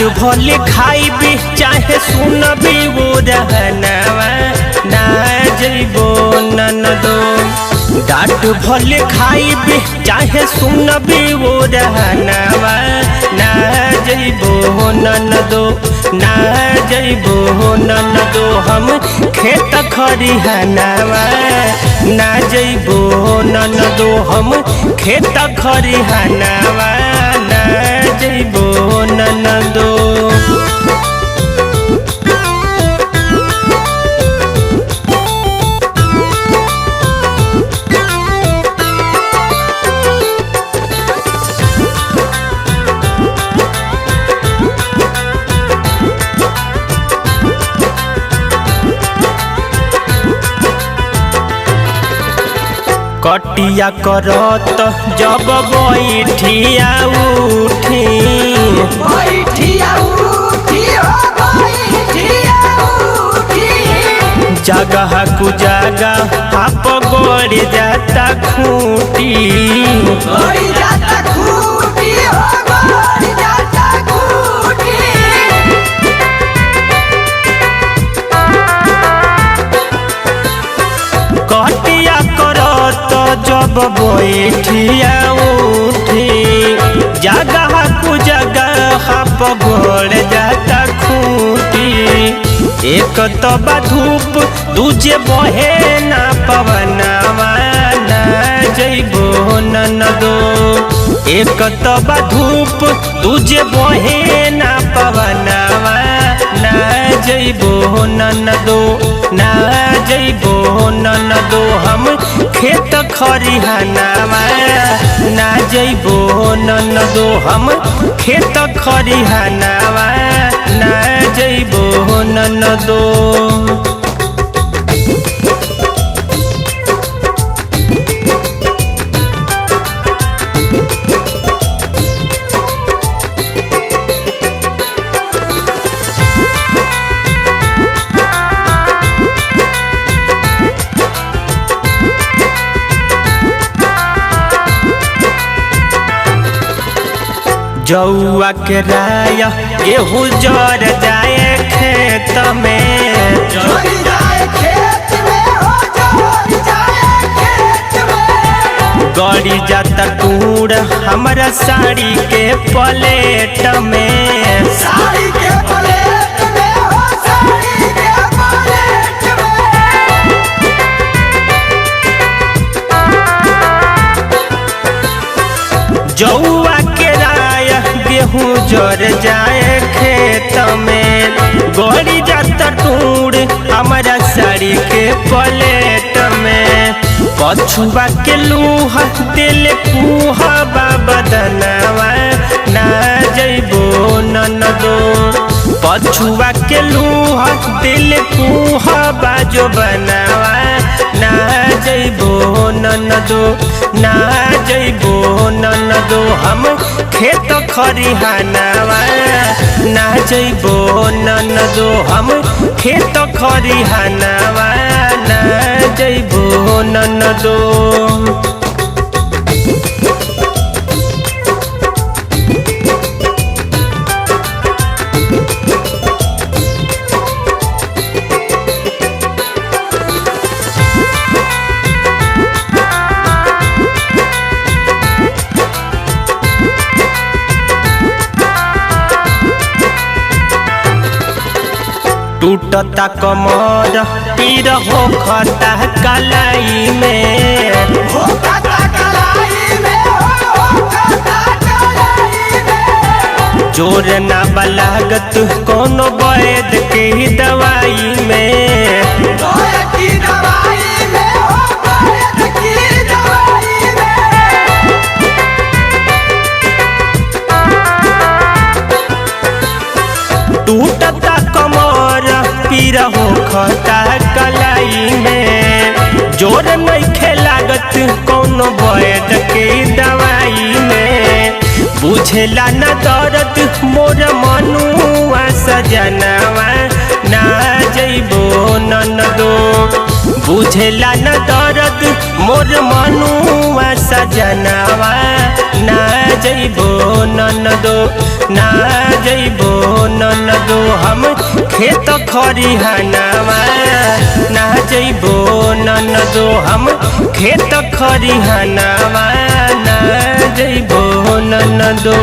भले खाइबी चाहे सुनबी वो रहनवा ना जइबो ननदो। डांट भले खाइबी चाहे सुनबी वो रहनवा ना जइबो ननदो ना जइबो ननदो। हम खेत खरिहानवा ना जइबो ननदो। हम खेत खरिहानवा ना जइबो ननदो। कटिया करत जब बैठिया उठी जगह कु जगह आप गड़ जाता खूटी। कटिया करत जब बैठिया उठी जगह कु जगह पगड़ जाता खूटी। एक तबा धूप दूजे बहे ना पवनवा ना जइबो ननदो। एक तबा धूप दूजे बहे ना पवनवा ना जइबो ननदो ना जइबो ननदो। हम खेत खरिहानवा ना जइबो ननदो। हम खेत खरिहानवा ना जइबो ननदो। जौआ के राया गेहूँ जर जाए खेत में गड़ी जाता टूर हमारा साड़ी के प्लेट में। जौआ के राया गेहूँ जर जाए खेत में गड़ी जाता टूर हमारा साड़ी के प्लेट में। पछुआ के लूहा दिल कुहा बदनवा ना जइबो ननदो। पछुआ के लूहा दिल कुहा बाजो बनवा ना जइबो ननदो ना जइबो ननदो। हम खेत खरिहानवा ना जइबो ननदो। हम खेत खरिहानवा ना जइबो ननदो। टूटता कमर पीर होखता कलाई में जोर ना बलागत कोनो वैद के दवाई में। टूटता कमर पीर होखता कलाई में जोर नइखे लागत कोनो वैद के दवाई में। बुझेला न दर्द मोर मनुआ सजनवा ना जइबो ननदो। बुझेला न दर्द मोर मनुआ सजनवा ना जइबो ननदो ना जइबो ननदो हम खेत खरिहानावा ना जइबो ननदो हम खेत खरिहानावा ना जइबो ननदो।